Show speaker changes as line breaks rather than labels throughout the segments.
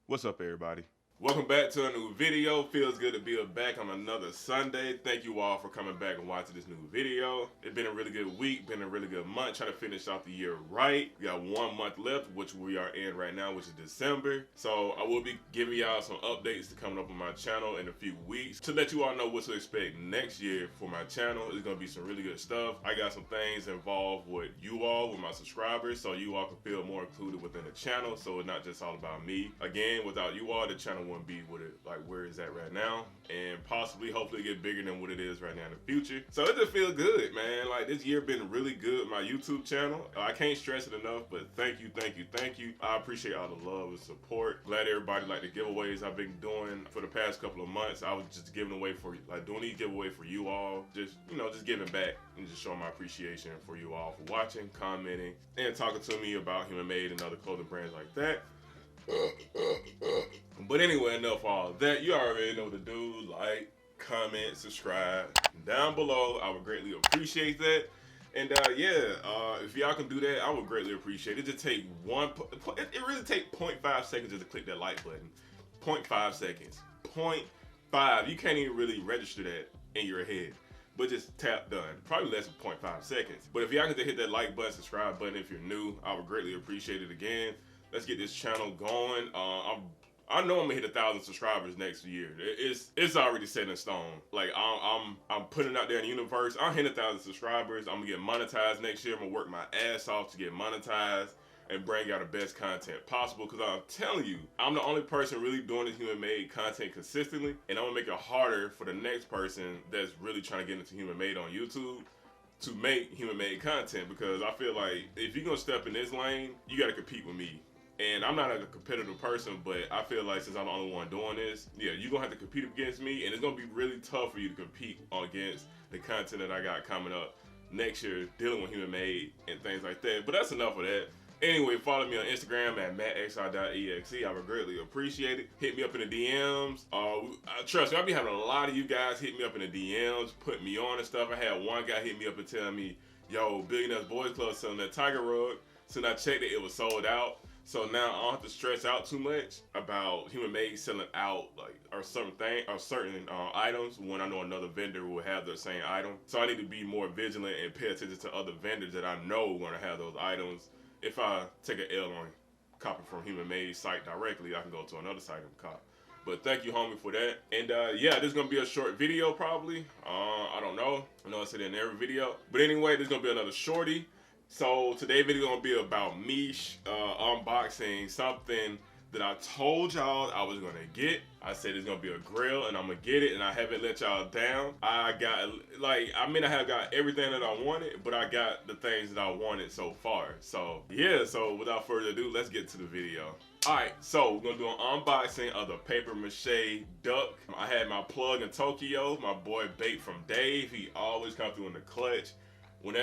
What's up, everybody? Welcome back to a new video. Feels good to be back on another Sunday. Thank you all for coming back and watching this new video. It's been a really good week, been a really good month, trying to finish off the year right. We got 1 month left, which we are in right now, which is December. So I will be giving y'all some updates to coming up on my channel in a few weeks to let you all know what to expect next year for my channel. It's gonna be some really good stuff. I got some things involved with you all, with my subscribers, so you all can feel more included within the channel, so it's not just all about me. Again, without you all, the channel wouldn't be what it like where it's at right now, and possibly hopefully get bigger than what it is right now in the future. So it just feels good, man. Like, this year been really good with my YouTube channel. I can't stress it enough, but thank you. I appreciate all the love and support. Glad everybody like the giveaways I've been doing for the past couple of months. I was just giving away for, like, doing these giveaways for you all, just, you know, just giving back and just showing my appreciation for you all for watching, commenting, and talking to me about Human Made and other clothing brands like that. But anyway, enough of all that. You already know what to do. Like, comment, subscribe down below. I would greatly appreciate that. And if y'all can do that, I would greatly appreciate it. Just take it really take 0.5 seconds just to click that like button. 0.5 seconds. 0.5. You can't even really register that in your head. But just tap done. Probably less than 0.5 seconds. But if y'all can just hit that like button, subscribe button if you're new, I would greatly appreciate it again. Let's get this channel going. I know I'm gonna hit 1,000 subscribers next year. It's already set in stone. Like, I'm putting it out there in the universe. I'm hitting 1,000 subscribers. I'm gonna get monetized next year. I'm gonna work my ass off to get monetized and bring out the best content possible. Because I'm telling you, I'm the only person really doing this human made content consistently, and I'm gonna make it harder for the next person that's really trying to get into human made on YouTube to make human made content. Because I feel like if you're gonna step in this lane, you gotta compete with me. And I'm not a competitive person, but I feel like since I'm the only one doing this, yeah, you're gonna have to compete against me, and it's gonna be really tough for you to compete against the content that I got coming up next year, dealing with human made and things like that. But that's enough of that. Anyway, follow me on Instagram at mattxr.exe. I would greatly appreciate it. Hit me up in the DMs. Trust me, I'll be having a lot of you guys hit me up in the DMs, put me on and stuff. I had one guy hit me up and tell me, yo, Billionaires Boys Club selling that tiger rug. So when I checked it, it was sold out. So now I don't have to stress out too much about human made selling out, like, or certain items when I know another vendor will have the same item. So I need to be more vigilant and pay attention to other vendors that I know are gonna have those items. If I take an L on copy from Human Made site directly, I can go to another site and cop. But thank you, homie, for that. And yeah, this is gonna be a short video probably. I don't know. I know I said it in every video. But anyway, this is gonna be another shorty. So today's video gonna be about me unboxing something that I told y'all I was gonna get. I said it's gonna be a grill, and I'm gonna get it, and I haven't let y'all down. I got, like, I mean, I have got everything that I wanted, but I got the things that I wanted so far. So yeah, so without further ado, let's get to the video. Alright, so we're gonna do an unboxing of the paper mache duck. I had my plug in Tokyo, my boy Bape from Dave. He always comes through in the clutch. When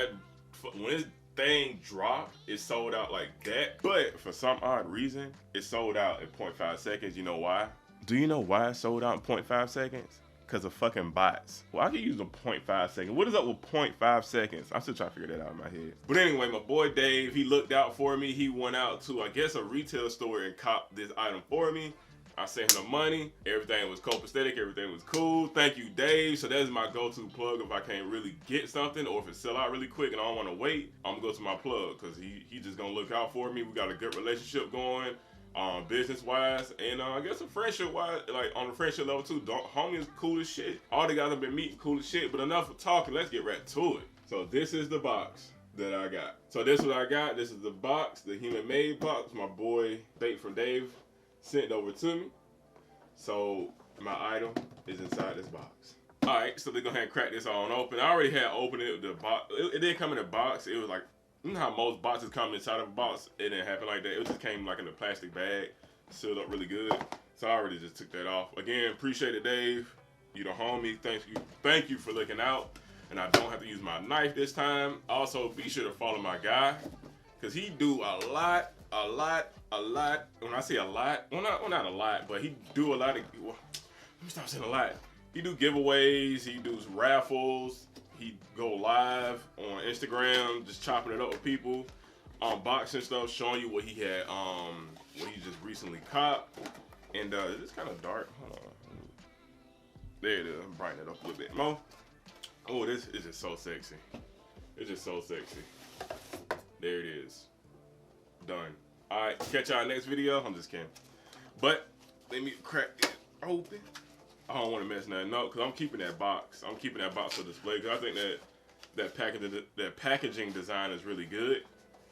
his thing dropped, it sold out like that. But for some odd reason, it sold out in 0.5 seconds. You know why? Do you know why it sold out in 0.5 seconds? Because of fucking bots. Well, I can use a 0.5 seconds. What is up with 0.5 seconds? I'm still trying to figure that out in my head. But anyway, my boy Dave, he looked out for me. He went out to, I guess, a retail store and copped this item for me. I sent him the money. Everything was copacetic. Everything was cool. Thank you, Dave. So that's my go-to plug if I can't really get something, or if it sell out really quick and I don't want to wait, I'm gonna go to my plug, because he just gonna look out for me. We got a good relationship going, business-wise, and I guess a friendship-wise, like on the friendship level too. Homie is cool as shit. All the guys I've been meeting cool as shit. But enough of talking. Let's get right to it. So this is the box that I got. So this is what I got. This is the box, the Human Made box. My boy Bape from Dave sent it over to me. So my item is inside this box. Alright, so they're gonna have to crack this on open. I already had opened it. The box, it didn't come in a box. It was like, you know how most boxes come inside of a box? It didn't happen like that. It just came like in a plastic bag, sealed up really good. So I already just took that off. Again, appreciate it, Dave. You the homie. Thank you for looking out. And I don't have to use my knife this time. Also, be sure to follow my guy, because he do a lot. When I say a lot, well not a lot, but he do a lot of, well, let me stop saying a lot. He do giveaways, he does raffles, he go live on Instagram, just chopping it up with people, unboxing stuff, showing you what he had, what he just recently copped. And it's kind of dark. Hold on. There it is. I'm brightening it up a little bit more. Oh, this is just so sexy. It's just so sexy. There it is. Done. Alright, catch y'all next video. I'm just kidding. But let me crack it open. I don't want to mess nothing up because I'm keeping that box. I'm keeping that box for display because I think that packaging design is really good.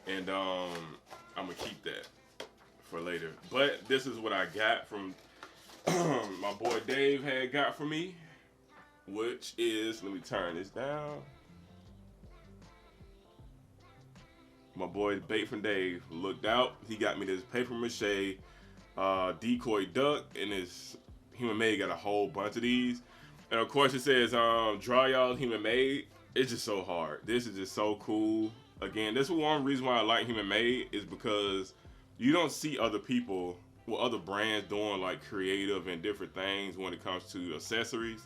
And I'm gonna keep that for later. But this is what I got from my boy Dave had got for me, which is, let me turn this down. My boy Bape from Dave looked out. He got me this paper mache decoy duck, and his Human Made got a whole bunch of these. And of course it says draw y'all Human Made. It's just so hard. This is just so cool. Again, this is one reason why I like Human Made is because you don't see other people, well, other brands doing like creative and different things when it comes to accessories.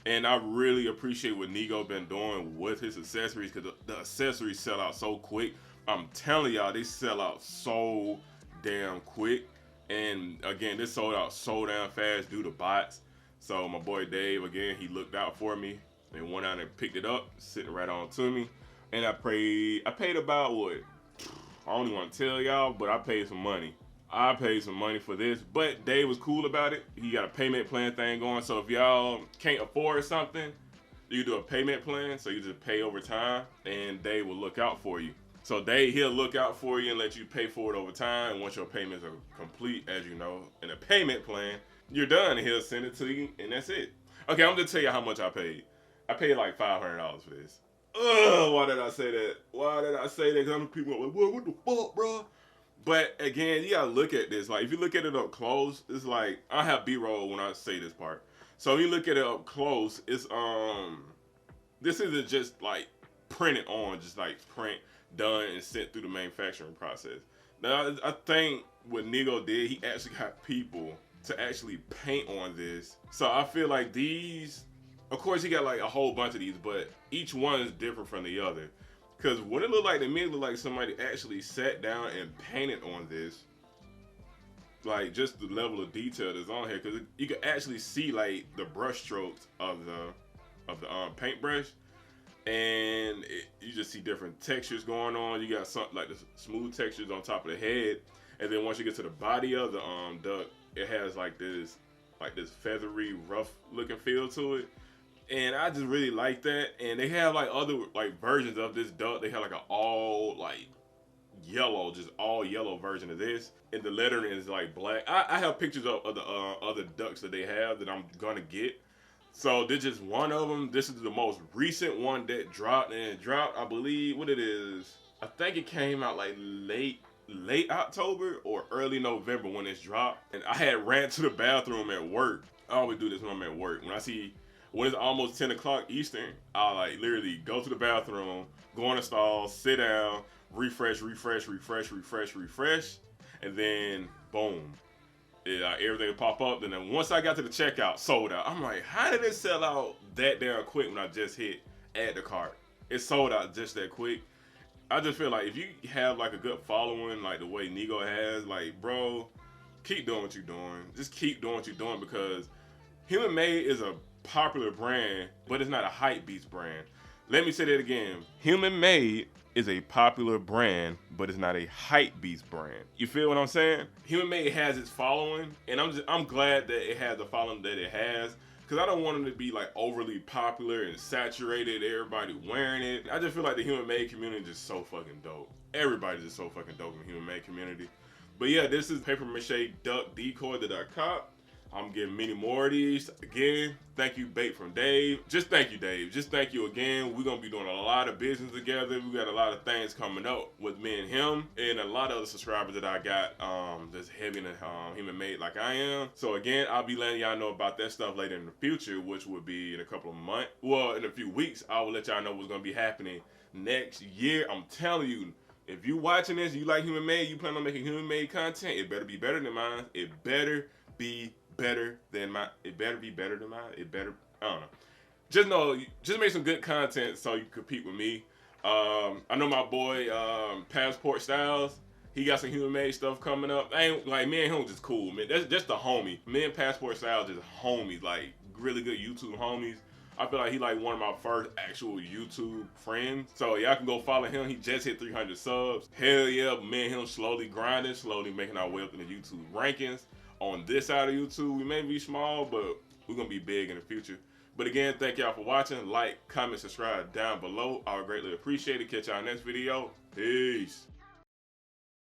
And I really appreciate what Nigo been doing with his accessories because the accessories sell out so quick. I'm telling y'all, they sell out so damn quick. And again, this sold out so damn fast due to bots. So my boy Dave, again, he looked out for me and went out and picked it up, sitting right on to me. And I paid about what? I don't even want to tell y'all, but I paid some money. I paid some money for this, but Dave was cool about it. He got a payment plan thing going. So if y'all can't afford something, you do a payment plan. So you just pay over time and Dave will look out for you. So he'll look out for you and let you pay for it over time. And once your payments are complete, as you know, in a payment plan, you're done and he'll send it to you and that's it. Okay, I'm gonna tell you how much I paid. I paid like $500 for this. Ugh, why did I say that? Why did I say that? Because I'm people are like, what the fuck, bro? But again, you gotta look at this. Like, if you look at it up close, it's like, I have B-roll when I say this part. So if you look at it up close, it's, this isn't just like printed on, just like print, done, and sent through the manufacturing process. Now, I think what Nigo did, he actually got people to actually paint on this. So I feel like these, of course, he got like a whole bunch of these, but each one is different from the other. Because what it looked like to me, it looked like somebody actually sat down and painted on this. Like, just the level of detail that's on here. Because you can actually see, like, the brush strokes of the paintbrush. And you just see different textures going on. You got something like the smooth textures on top of the head. And then once you get to the body of the duck, it has, like, this feathery, rough looking feel to it. And I just really like that. And they have like other like versions of this duck. They have like an all like yellow, just all yellow version of this. And the lettering is like black. I have pictures of the other ducks that they have that I'm gonna get. So this is just one of them. This is the most recent one that dropped, and it dropped, I believe, what it is. I think it came out like late October or early November when it's dropped. And I had ran to the bathroom at work. I always do this when I'm at work. When it's almost 10 o'clock Eastern, I'll like literally go to the bathroom, go in the stall, sit down, refresh, and then boom, everything pop up. And then once I got to the checkout, sold out. I'm like, how did it sell out that damn quick when I just hit add to cart? It sold out just that quick. I just feel like if you have like a good following, like the way Nigo has, like, bro, keep doing what you're doing. Just keep doing what you're doing because Human Made is a popular brand, but it's not a hype beast brand. Let me say that again. Human Made is a popular brand, but it's not a hype beast brand. You feel what I'm saying? Human Made has its following, and I'm glad that it has the following that it has, because I don't want them to be like overly popular and saturated, everybody wearing it. I just feel like the Human Made community is just so fucking dope. Everybody's just so fucking dope in the Human Made community. But yeah, this is paper mache duck decoy that I caught. I'm getting many more of these. Again, thank you, Bape from Dave. Just thank you, Dave. Just thank you again. We're going to be doing a lot of business together. We got a lot of things coming up with me and him and a lot of other subscribers that I got that's heavy in Human Made like I am. So again, I'll be letting y'all know about that stuff later in the future, which will be in a couple of months. Well, in a few weeks, I will let y'all know what's going to be happening next year. I'm telling you, if you watching this, you like Human Made, you plan on making Human Made content, it better be better than mine. It better be better than mine. It better be better than mine. It better, I don't know. Just make some good content so you can compete with me. I know my boy Passport Styles. He got some human made stuff coming up. Ain't like me and him just cool, man. That's just the homie. Me and Passport Style just homies, like really good YouTube homies. I feel like he like one of my first actual YouTube friends. So y'all can go follow him. He just hit 300 subs. Hell yeah, me and him slowly grinding, slowly making our way up in the YouTube rankings. On this side of YouTube, we may be small, but we're gonna be big in the future. But again, thank y'all for watching. Like, comment, subscribe down below. I would greatly appreciate it. Catch y'all next video. Peace.